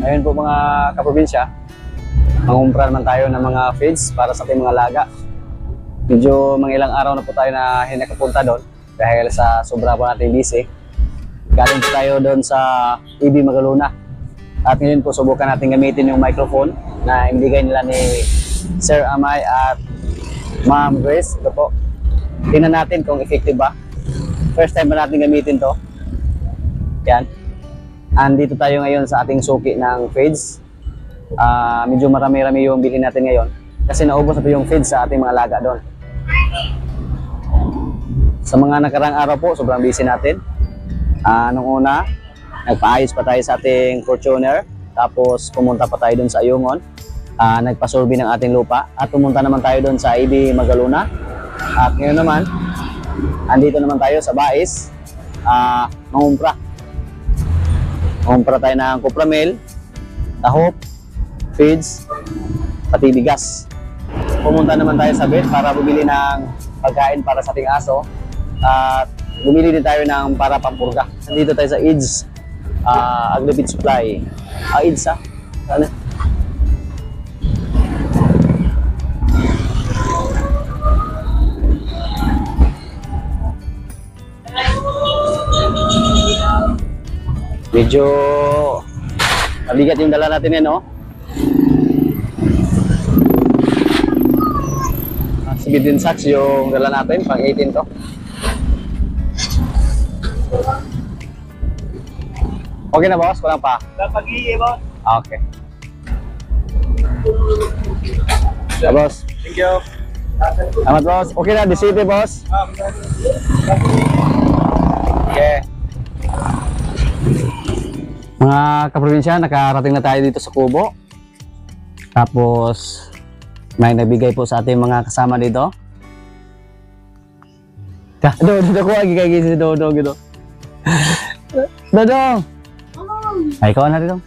Ngayon po mga kaprobinsya, mangumpra naman tayo ng mga feeds para sa ating mga alaga. Medyo mga ilang araw na po tayo na hindi nakapunta doon dahil sa sobra po natin busy. Galing po tayo doon sa EB Magaluna. At ngayon po subukan natin gamitin yung microphone na ibigay nila ni Sir Amay at Ma'am Grace. Ito po. Tingnan natin kung effective ba. First time ba natin gamitin to. Yan. Andito tayo ngayon sa ating suki ng feeds. Medyo marami-rami yung bilhin natin ngayon kasi naubos na po yung feeds sa ating mga alaga doon. Sa mga nakarang araw po, sobrang busy natin. Nung una, nagpaayos pa tayo sa ating Fortuner. Tapos pumunta pa tayo doon sa Ayungon. Nagpasurvey ng ating lupa. At pumunta naman tayo doon sa EB Magaluna. At ngayon naman, andito naman tayo sa Bais. Mangumpra. Mangumpra tayo ng Cupramil, tahop, feeds, pati bigas. Pumunta naman tayo sa vet para bumili ng pagkain para sa ating aso. At bumili din tayo ng para pampurga. Nandito tayo sa EDS, Agri-Feed Supply. EDS Ano? Medyo mabigat yung dala natin yan, no? 17 sacks yung dala natin, pang 18 to. Okay na, boss? Kulang pa? Pag-iwi, boss. Okay. Boss. Thank you. Salamat, boss. Okay na, the city, boss. Okay. Mga kaprobinsya, nakarating na tayo dito sa Kubo. Tapos may nabigay po sa ating mga kasama dito. Dodo ko lagi kay si Dodo gitu. Dodo. Ay, ikaw na dito.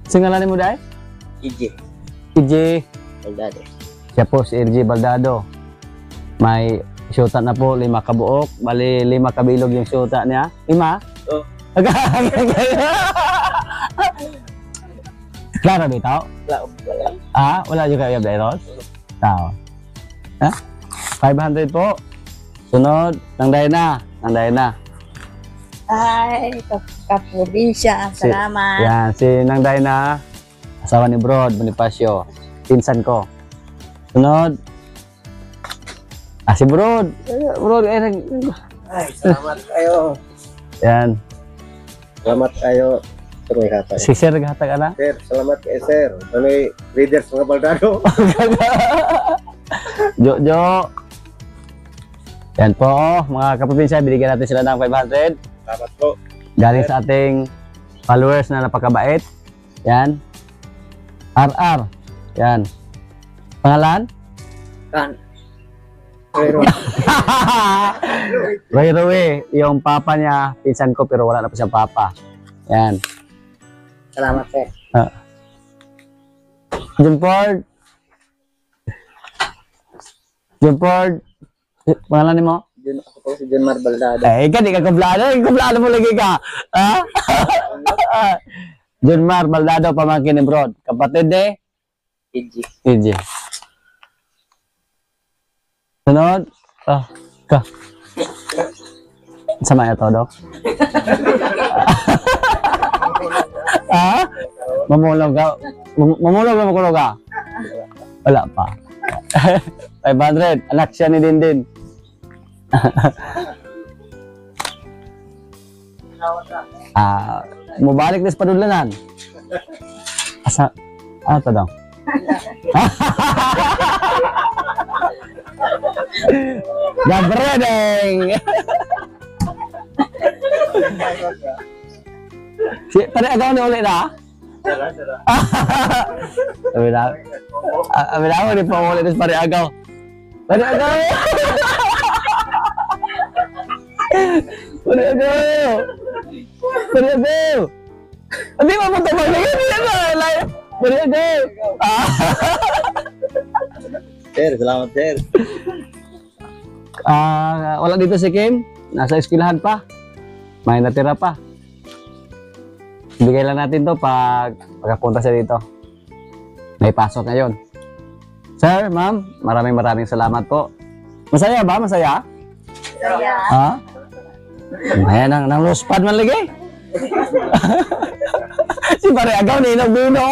Singalan mo dai? EJ. EJ Baldado. Siya po si EJ Baldado. May syuta na po, 5 kabuok. Bali 5 kabilog yung syuta niya. 5? Oh. Klaro ba ito? Wala. Wala juga kayo Dairos? Tao. 500 po. Sunod, nang Dayna. Ay, kaprobinsya, salamat. Yan, si Nang Dayna, asawa ni Brod, Bonifacio. Pinsan ko. Sunod, si Brod. Brod, Ay, salamat kayo. yan. Salamat kayo. Tuloy hatag. Si Sir, naghatag na. Sir, salamat kay Sir. Tuloy leaders mga Baldado. Jo. Yan po, mga kaprobinsya, binigyan natin sila ng 500. Salamat po. Galing sa ating followers na napakabait. Yan. RR. Yan. Pangalan? Kan. Pero Roy, yung papa niya, pinsan ko pero wala na pa siyang papa. Yan. salamat sir. Jumford. Pangalan mo? Ako po si John Mar Baldado. Di ka kumplado mo lagi ka. John Mar Baldado, pamangkin ni Brod. Kapatid EJ. EJ. Sunod. Ka. Sama ito, Dok. Mamulog ka? Mamulog ka? Wala pa. 500. Anak siya ni Dindin. Mubalik na sa padulanan. Asa? Ito daw. Gabredeng! Tadi agaw ni ulit na? Sabi na ako, di pa ulit na pari agaw. Pari agaw! Pari agaw! Pari agaw! Hindi mo mo tumag na yun! Pari agaw! Sir, salamat sir. Wala dito si Kim. Nasa eskwelahan pa. May natira pa. Bigay lang natin to pagkapunta siya dito. May pasok ngayon. Sir, ma'am, maraming salamat po. Masaya ba? Masaya? Saya. Ha? Ayan, nang rose pad man lagi. Si pare agaw ni inog bino.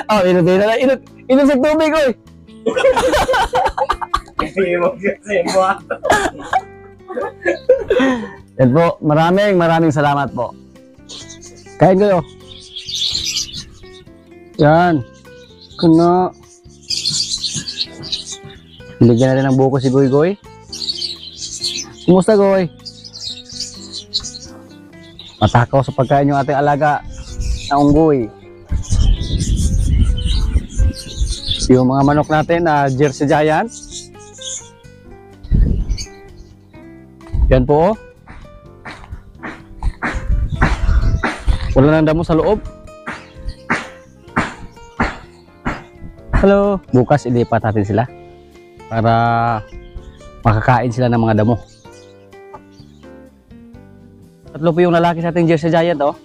Oh, inog na inog sa tubig oy. Yan po, maraming salamat po. Kain kayo. Yan. Kuno. Bigyan natin ng buko si Goy Goy. Kumusta Goy? Matakaw sa pagkain yung ating alaga na unggoy. Yung mga manok natin na Jersey Giant. Yan po. Wala nang damo sa loob. Hello. Bukas ilipat natin sila para makakain sila ng mga damo. Tatlo po yung lalaki sa ating Jersey Giant, oh.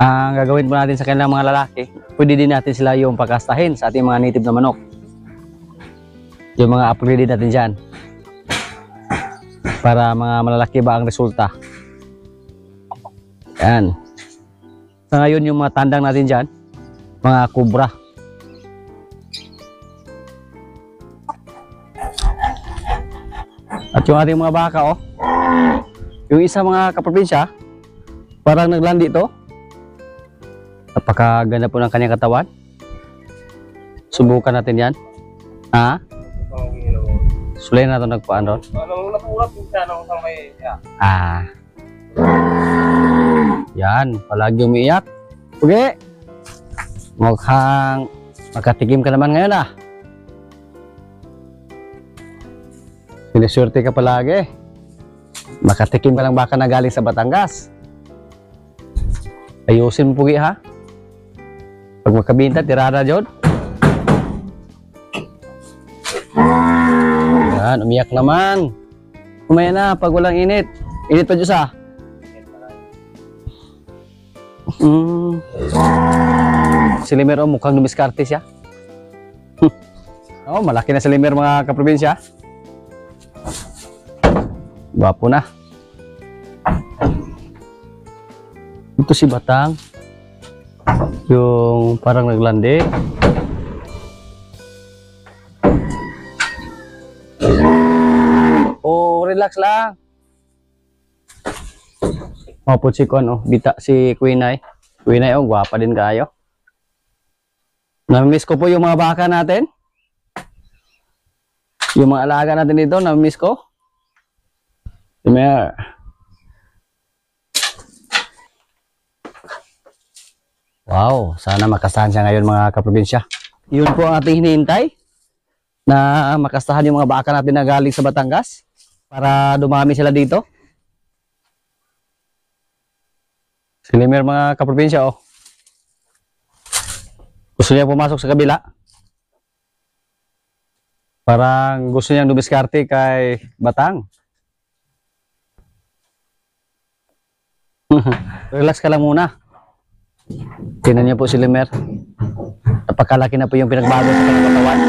Ang gagawin po natin sa kanilang mga lalaki, pwede din natin sila yung pagkastahin sa ating mga native na manok. Yung mga upgrade natin dyan. Para mga malalaki ba ang resulta. Yan. Sa ngayon yung mga tandang natin dyan, mga kubra. At yung ating mga baka, oh. Yung isa mga kaprobinsya, parang naglandi ito. Napakaganda po ng kanyang katawan. Subukan natin yan. Ha? Sulay na ito nagpaan ron. Ah. Yan, palagi umiiyak. Okay. Mukhang makatikim ka naman ngayon ah. Siniswerte ka palagi. Makatikim ka ng baka na galing sa Batangas. Ayusin mo pugi ha. Pag makabinta, tirada dyan. Yan, umiyak naman. Kumaya na, pag walang init. Init pa Diyos ah. Si Limer, oh, mukhang dumiskarte siya. Oh, malaki na si Limer mga kaprobinsya. Gwapo na. Ito si Batang. Yung parang naglandi. Oh, relax lang. Mapot si Kon, oh. Bita si Queen Ay. Queen Ay, oh, gwapa din kayo. Namimiss ko po yung mga baka natin. Yung mga alaga natin dito, namimiss ko. Limer. Wow, sana makasahan siya ngayon mga kaprobinsya. Yun po ang ating hinihintay na makasahan yung mga baka natin na galing sa Batangas para dumami sila dito. Si Limer mga kaprobinsya, oh. Gusto niya pumasok sa kabila. Parang gusto niyang dumiskarte kay Batang. Relax ka lang muna. Tingnan niyo po si Limer. Napakalaki na po yung pinagbago sa kanyang katawan.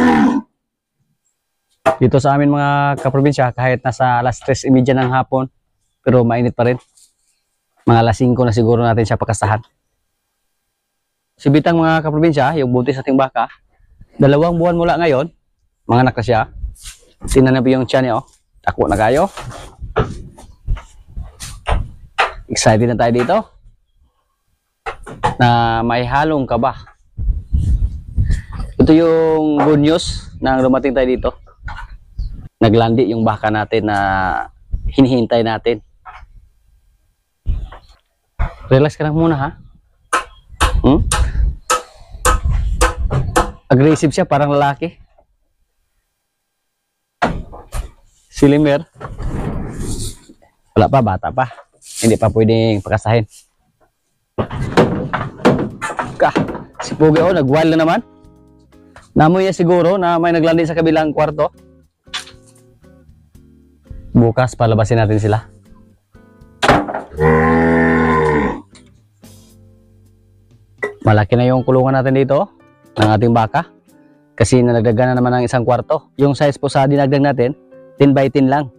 Dito sa amin mga kaprobinsya, kahit nasa alas 3:30 ng hapon, pero mainit pa rin. Mga alas 5 na siguro natin siya pakasahan. Si Bitang mga kaprobinsya, yung buntis ating baka, 2 buwan mula ngayon, mga anak na siya. Tingnan na po yung tiyan niya, oh. Tako na kayo. Excited na tayo dito na may halong kaba. Ito yung good news na dumating tayo dito. Naglandi yung baka natin na hinihintay natin. Relax ka lang muna ha. Aggressive siya, parang lalaki. Si Limer, wala pa, bata pa. Hindi pa pwedeng pakasahin. Si Pugi, oh, nag-wild na naman. Namoy niya siguro na may naglandi sa kabilang kwarto. Bukas palabasin natin sila. Malaki na yung kulungan natin dito ng ating baka. Kasi nadagdagan na naman ng isang kwarto. Yung size po sa dinagdag natin, 10 by 10 lang.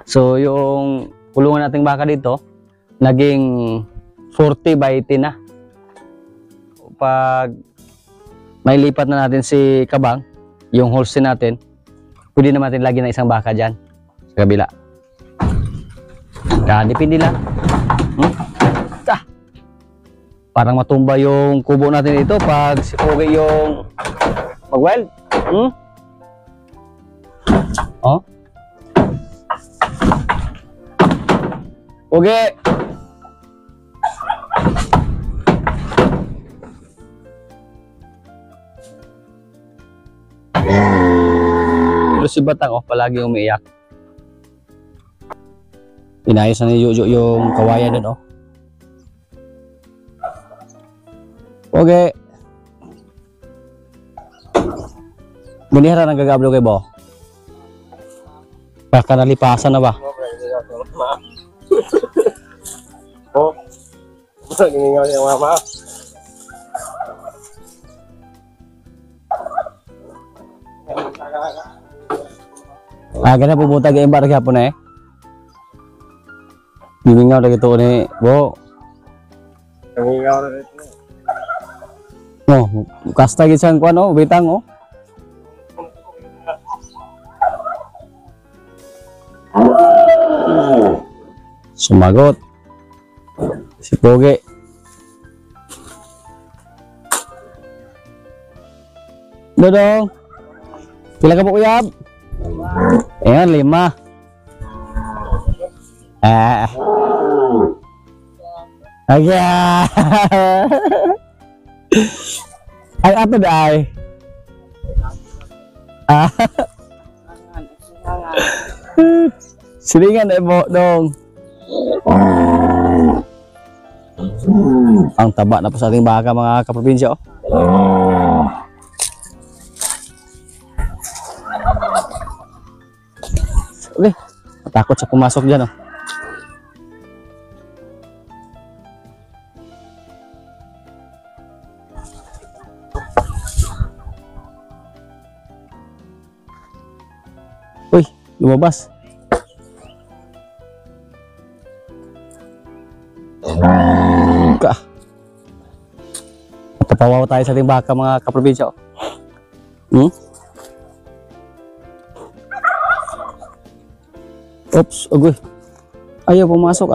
So yung kulungan nating baka dito, naging 40 by 10 na. Pag may lipat na natin si Kabang, yung Holstein natin, pwede naman natin lagyan ng isang baka dyan sa kabila. Kaya depende lang. Parang matumba yung kubo natin dito pag si Pogi yung mag-weld. Oh. Pogi! Pero si Batang, palagi umiiyak. Inayos na ni Jojo yung kawayan doon, Pogi! Binihara ng gagablo kay Bo. Baka nalipasan na ba? Oh. Giningaw niya mama. Ganyan pupunta kay Imbar hapon eh. Giningaw na ito ni Bo. Giningaw na ito. Oh, kasta gid siyang kuan bitang Sumagot si Pogi. Dodong. Pila ka po kuyab? Ayan, 5. Agya. Ay, ato daay. Silingan na mo dong. Ang taba na po sa ating baka mga kaprobinsya Okay, matakot sa pumasok dyan Uy, lumabas. Tapawaw tayo sa ating baka mga kaprobinsya Oops, agoy. Ayaw pumasok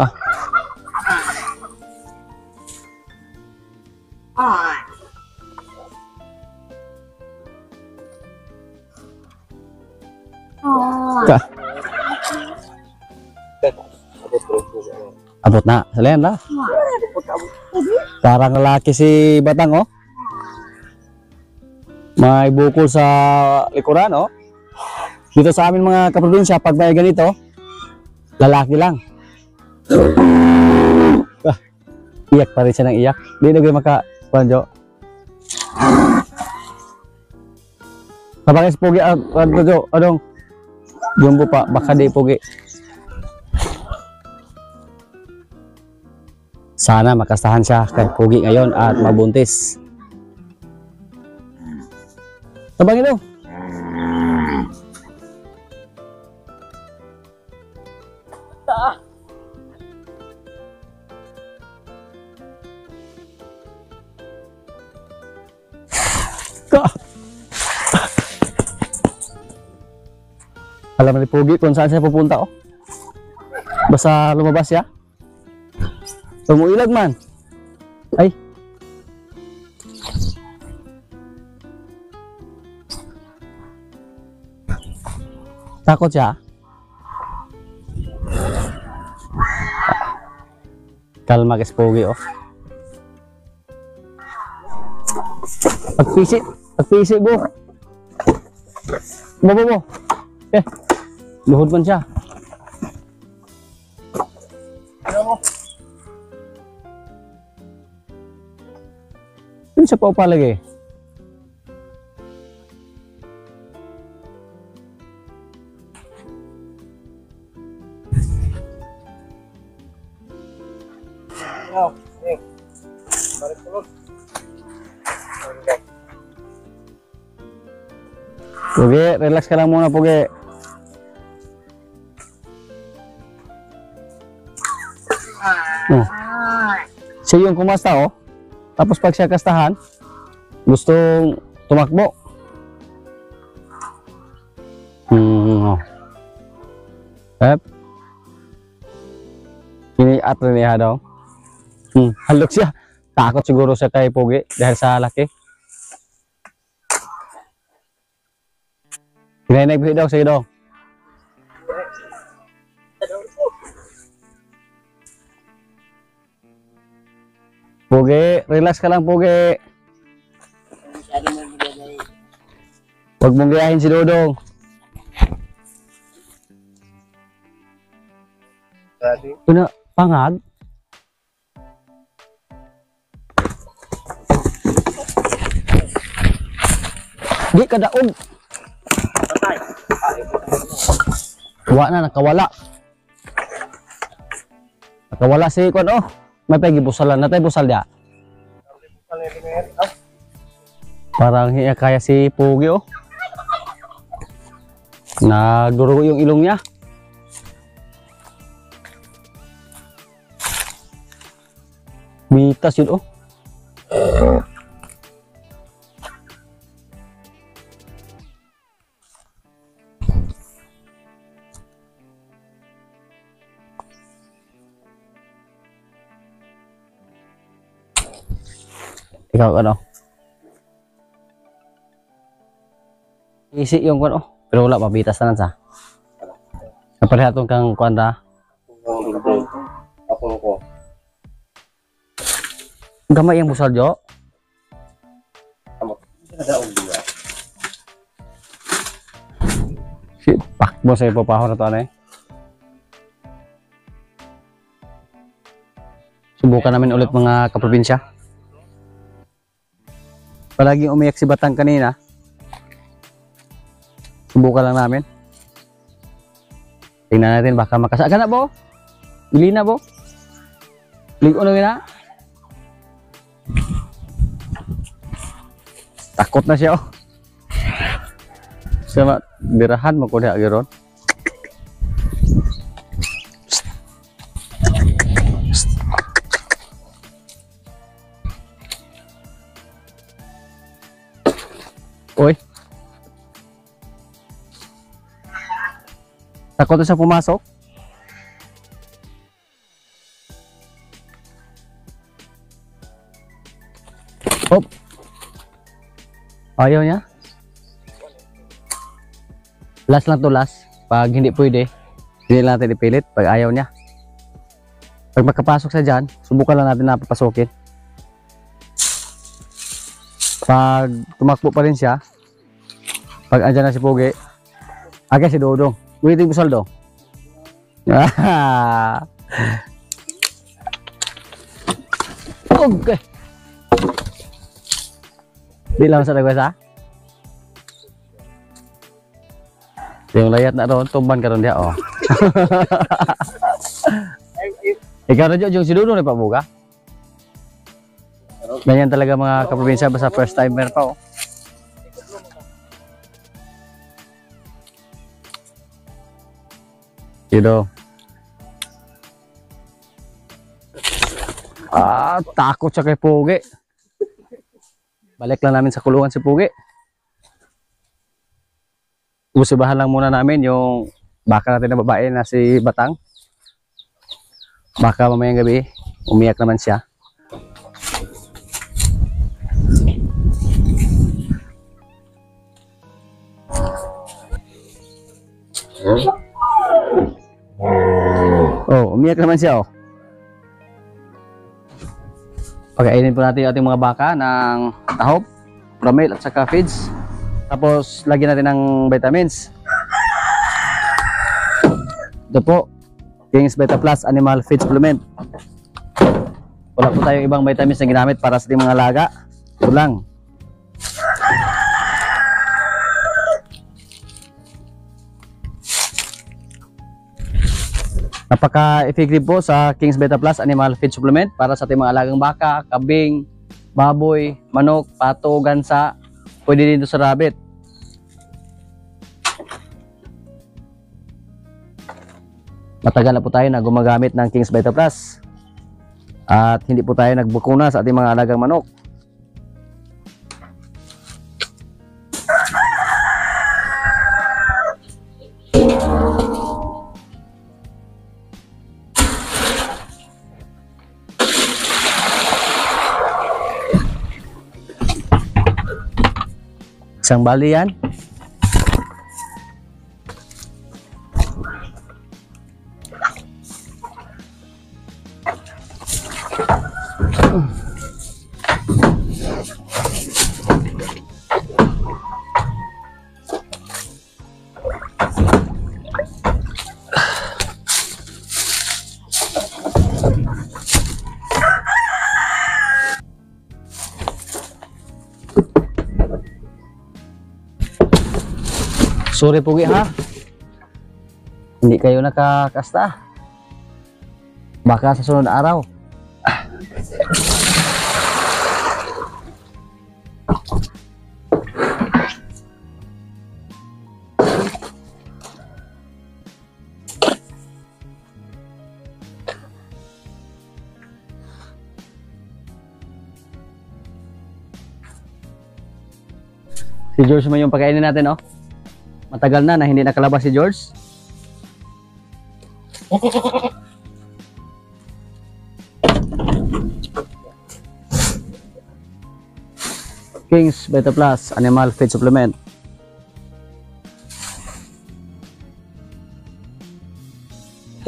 Abot na, salihan na. Parang lalaki si Batang May bukol sa likuran Dito sa amin mga kaprobinsya, pag may ganito, lalaki lang. Iyak pa rin siya ng iyak. Di na kayo maka-panjo. Kapag Pogi, anong? Jumbo pa, baka di Pogi. Sana makastahan siya kay Pogi ngayon at mabuntis. Tabangin daw. Alam ni Pogi kung saan siya pupunta Basta lumabas siya. Tumuilag man. Ay. Takot siya. Kalma kay Pogi Pagpisi bo. Bo. Luhod man siya. Ano siya pa upalagay? Pugi, relax ka lang muna, Pugi. Oh. Siya yung kumasta, oh. Tapos pag siya kastahan, gustong tumakbo. Oh. Iniat rin niya daw. Halok siya. Takot siguro siya kay Pugi dahil sa laki. Kinainig daw, sige daw. Pugi, relax ka lang, Pugi. Huwag mong gayahin si Dodong. Una, pangag. Di ka daog. Wa na, nakawala. Nakawala si Kwan, oh. May pagi busalan na tayo, busal dia. Parang hiya kaya si Pugi, oh. Nagdurugo yung ilong niya. Bitas yun, oh. Ikaw ano? Isi yung kwan, oh. Pero wala, mabitas na sa. Napalihatong kang kwan na. Ako ko. Gamay yung busal, Jo. Shit, pakbo sa ipapahon na to, ano eh. Subukan namin ulit mga kaprobinsya. Palaging umiyak si Batang kanina. Subukan lang namin. Tingnan natin baka makasa. Ka na bo? Ili na bo? Ligo na gina? Takot na siya, oh. Sama birahan mo ko diha giron. Oy. Takot na siya pumasok. Hop. Ayaw niya. Last lang to, last. Pag hindi pwede, hindi lang natin ipilit. Pag ayaw niya. Pag makapasok siya dyan, subukan lang natin na papasokin. Pag tumakbo pa rin siya, pag andyan na si Pugi, agad si Dodong. Waiting po saldo. Okay. Di lang sa nagwasa. Yung layat na ron, tumban ka ron dia, oh. Ikaw na dyan, yung si Dodong na pabuga. Ganyan talaga mga kaprobinsya, basta first timer pa, oh. Yun, takot siya kay Pugi. Balik lang namin sa kulungan si Pugi. Usubahan lang muna namin yung baka natin na babae na si Batang. Baka mamayang gabi, umiyak naman siya. Oh, umiyak naman siya, oh. Pagkainin po natin yung ating mga baka ng tahop, pramil at saka feeds. Tapos lagyan natin ng vitamins. Ito po, King's Beta Plus Animal Feed Supplement. Wala po tayong ibang vitamins na ginamit para sa ating mga alaga. Ito lang. Napaka-effective po sa King's Beta Plus Animal Feed Supplement para sa ating mga alagang baka, kambing, baboy, manok, pato, gansa, pwede dito sa rabbit. Matagal na po tayo na gumagamit ng King's Vita Plus at hindi po tayo nagbukuna sa ating mga alagang manok. Isang bali yan. Sorry Pugi ha. Hindi kayo nakakasta. Baka sa sunod na araw. Si George mo yung pagkainin natin, oh. Matagal na hindi nakalabas si George. King's Vita Plus Animal Feed Supplement.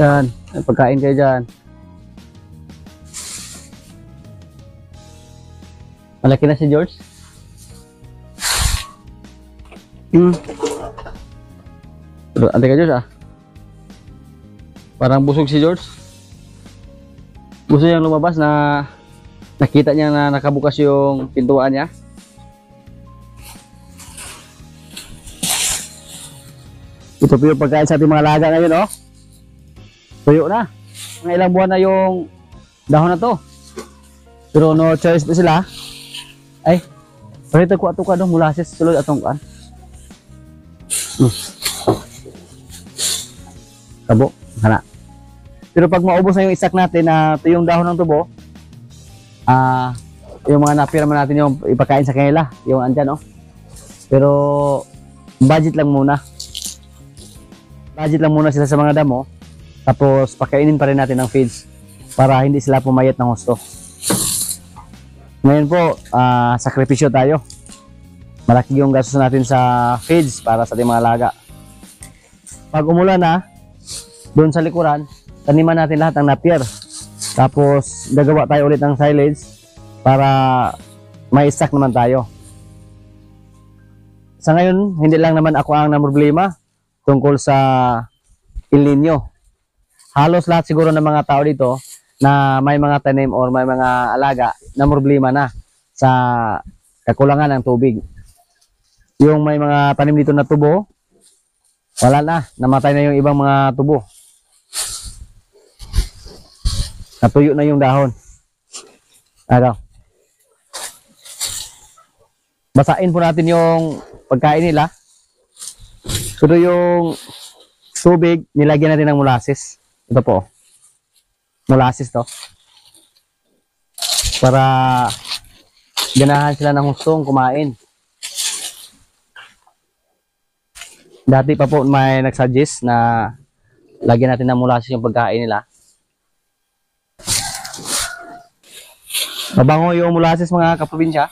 Yan, may pagkain kayo dyan. Malaki na si George. Ante ka George ah. Parang busog si George. Gusto niyang lumabas na nakita niya na nakabukas yung pintuan niya. Ito po yung pagkain sa ating mga alaga ngayon, oh. Tuyo na. Mga ilang buwan na yung dahon na to. Pero no choice pa sila. Ay, parito ko ato ka dong molasses sulod atong kan. Kabo, kana. Pero pag maubos na yung isak natin na tuyong dahon ng tubo, yung mga napira man natin yung ipakain sa kanila, yung andyan, oh. Pero budget lang muna. Budget lang muna sila sa mga damo. Tapos pakainin pa rin natin ng feeds para hindi sila pumayat ng husto. Ngayon po, sakripisyo tayo. Malaki yung gastos natin sa feeds para sa ating mga alaga. Pag umulan na, doon sa likuran, taniman natin lahat ng napier. Tapos gagawa tayo ulit ng silage para may stock naman tayo. Sa ngayon, hindi lang naman ako ang namroblema tungkol sa El Nino. Halos lahat siguro ng mga tao dito na may mga tanim or may mga alaga na problema na sa kakulangan ng tubig. Yung may mga tanim dito na tubo, wala na, namatay na yung ibang mga tubo. Natuyo na yung dahon. Ano? Basain po natin yung pagkain nila. Pero yung tubig, nilagyan natin ng molasses. Ito po. Molasses to. Para ganahan sila ng hustong kumain. Dati pa po may nagsuggest na lagyan natin ng molasses yung pagkain nila. Mabango yung molasses mga kaprobinsya.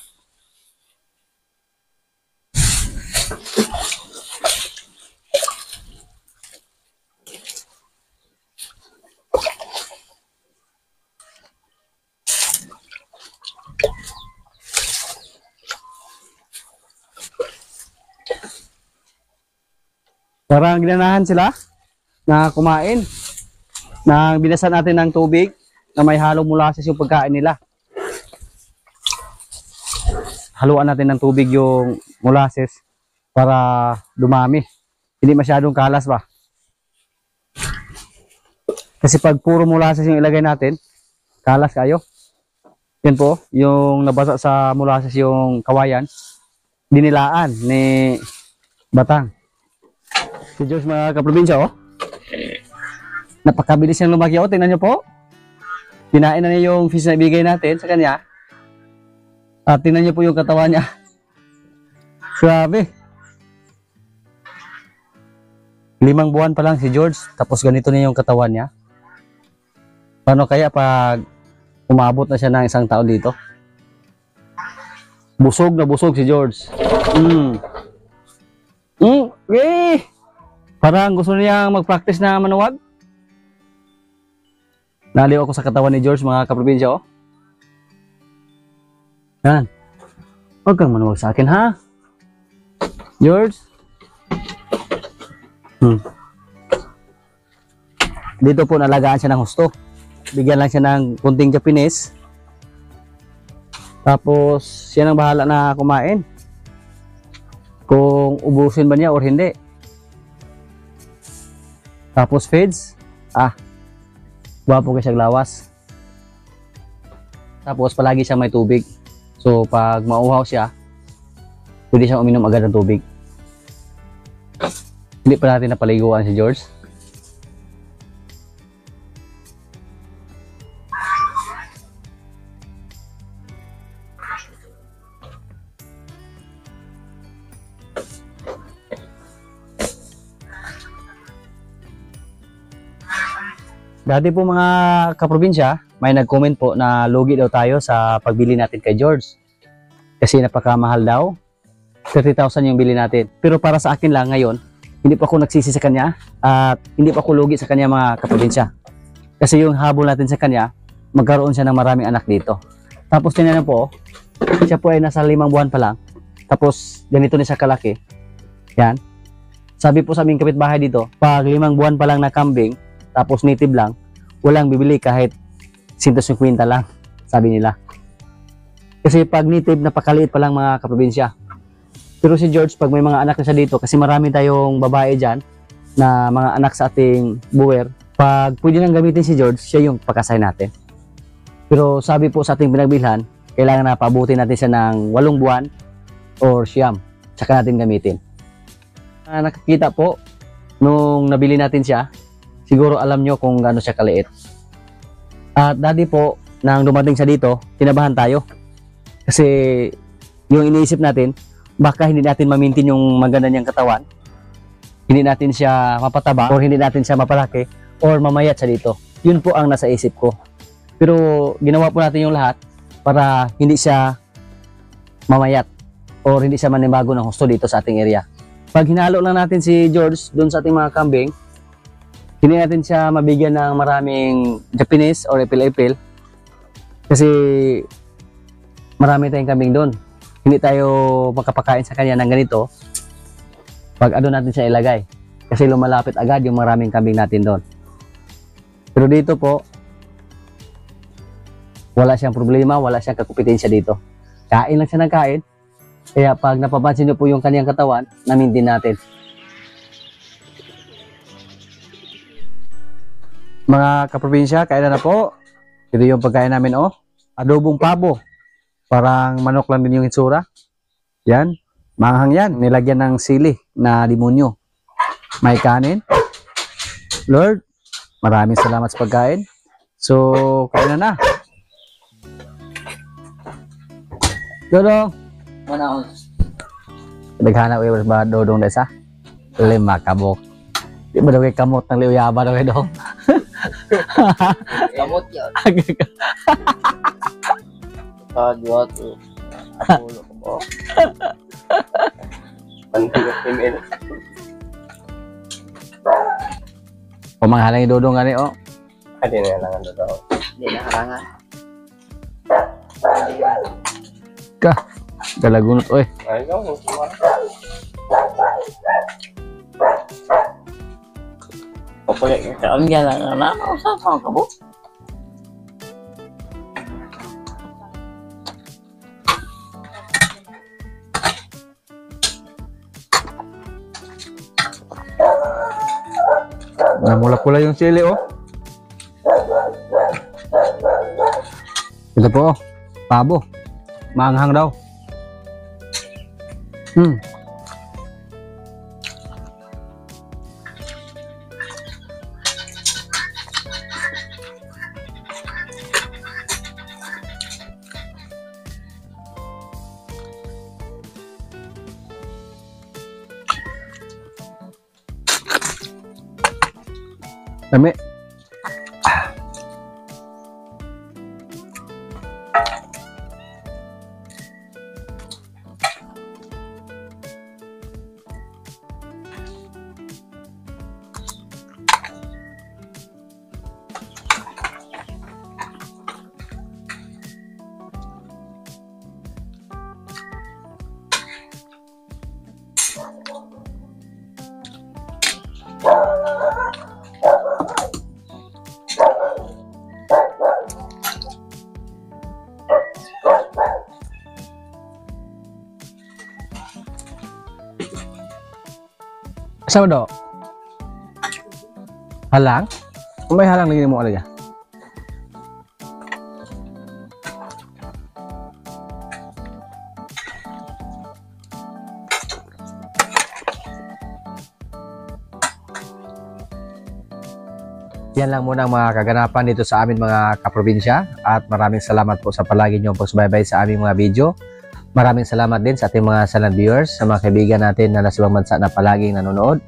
Parang ginanahan sila na kumain. Na binasan natin ng tubig na may halong molasses yung pagkain nila. Haluan natin ng tubig yung molasses para dumami. Hindi masyadong kalas ba? Kasi pag puro molasses yung ilagay natin, kalas kayo. Yan po, yung nabasa sa molasses yung kawayan, dinilaan ni Batang. Si George mga kaprobinsya, oh. Napakabilis niyang lumaki, oh. Tingnan niyo po. Kinain na niya yung fish na ibigay natin sa kanya. At tingnan niyo po yung katawan niya. Grabe. 5 buwan pa lang si George, tapos ganito na yung katawan niya. Paano kaya pag umabot na siya ng 1 taon dito? Busog na busog si George. Okay. Parang gusto niya mag-practice na manuwag. Naliw ako sa katawan ni George mga kaprobinsya, oh. Yan. Huwag kang manuwag sa akin, ha? George? Dito po nalagaan siya ng husto. Bigyan lang siya ng kunting Japanese. Tapos, siya nang bahala na kumain. Kung ubusin ba niya or hindi. Tapos, feeds. Gwapo ka siya lawas. Tapos, palagi siya may tubig. So, pag mauhaw siya, pwede siyang uminom agad ng tubig. Hindi pa natin napaliguan si George. Dati po mga kaprobinsya, may nag-comment po na lugi daw tayo sa pagbili natin kay George. Kasi napakamahal daw. 30,000 yung bili natin. Pero para sa akin lang ngayon, hindi pa ako nagsisi sa kanya at hindi pa ako lugi sa kanya mga kaprobinsya. Kasi yung habol natin sa kanya, magkaroon siya ng maraming anak dito. Tapos tingnan po, siya po ay nasa 5 buwan pa lang. Tapos ganito na siya kalaki. Yan. Sabi po sa aming kapitbahay dito, pag 5 buwan pa lang na kambing, tapos native lang, walang bibili kahit 150 lang, sabi nila. Kasi pag native, napakaliit pa lang mga kaprobinsya. Pero si George, pag may mga anak na siya dito, kasi marami tayong babae dyan na mga anak sa ating buwer, pag pwede nang gamitin si George, siya yung pakasay natin. Pero sabi po sa ating pinagbilhan, kailangan na paabutin natin siya ng 8 buwan or siyam, tsaka natin gamitin. Nakakita po, nung nabili natin siya, siguro alam nyo kung gaano siya kaliit. At dati po, nang dumating siya dito, kinabahan tayo. Kasi yung iniisip natin, baka hindi natin ma-maintain yung maganda niyang katawan. Hindi natin siya mapataba or hindi natin siya mapalaki or mamayat siya dito. Yun po ang nasa isip ko. Pero ginawa po natin yung lahat para hindi siya mamayat or hindi siya manibago ng husto dito sa ating area. Pag hinalo lang natin si George doon sa ating mga kambing, hindi natin siya mabigyan ng maraming Japanese or epil-epil kasi marami tayong kambing doon. Hindi tayo makapakain sa kanya ng ganito pag ano natin siya ilagay kasi lumalapit agad yung maraming kambing natin doon. Pero dito po, wala siyang problema, wala siyang kakupitensya dito. Kain lang siya ng kain. Kaya pag napapansin niyo po yung kanyang katawan, namintin natin. Mga kaprobinsya, kailan na po? Ito yung pagkain namin, oh. Adobong pabo. Parang manok lang din yung itsura. Yan. Manghang yan. Nilagyan ng sili na demonyo. May kanin. Lord, maraming salamat sa pagkain. So, kain na. Dodong. Mana? Naghanap kayo ba Dodong desa? 5 kabok. Di ba daw kay kamot ng liuyaba daw kayo Dong? Kamot yun. Kadwa to. Apulo ko po. Pantigas email. Pamanghalang yung Dodong gani, oh. Hindi na lang ang daw. Hindi na harangan. Ka, dalagunot, oy. Ay, go. Papulit ka sa amya lang na. Saan ka po? Namula-pula yung sili, oh. Ito po, oh. Pabo. Maanghang daw. Dami. Sama do? Halang? Kung may halang lagi mo alaga? Yan lang muna ang mga kaganapan dito sa amin mga kaprobinsya at maraming salamat po sa palagi niyong pagsubaybay sa aming mga video. Maraming salamat din sa ating mga silent viewers, sa mga kaibigan natin na nasa ibang bansa na palaging nanonood,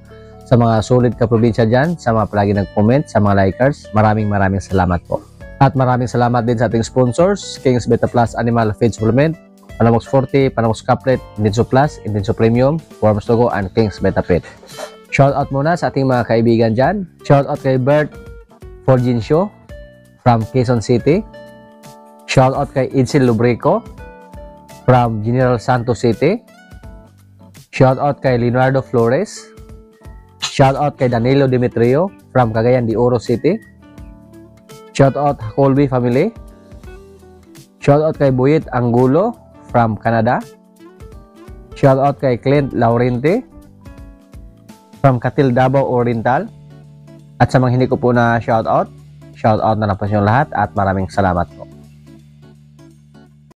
sa mga solid kaprobinsya dyan, sa mga palaging nag-comment, sa mga likers. Maraming salamat po. At maraming salamat din sa ating sponsors, King's Beta Plus Animal Feed Supplement, Panamox Forte, Panamox Caplet, Intenso Plus, Intenso Premium, Worms to Go, and King's Beta Pet. Shout out muna sa ating mga kaibigan dyan. Shout out kay Bert Forgincio from Quezon City. Shout out kay Idsil Lubrico from General Santos City. Shout out kay Leonardo Flores. Shout out kay Danilo Demetrio from Cagayan de Oro City. Shout out Colby family. Shout out kay Buyit Angulo from Canada. Shout out kay Clint Laurente from Katil Davao Oriental. At sa mga hindi ko po na shout out na lang po sa inyong lahat at maraming salamat po.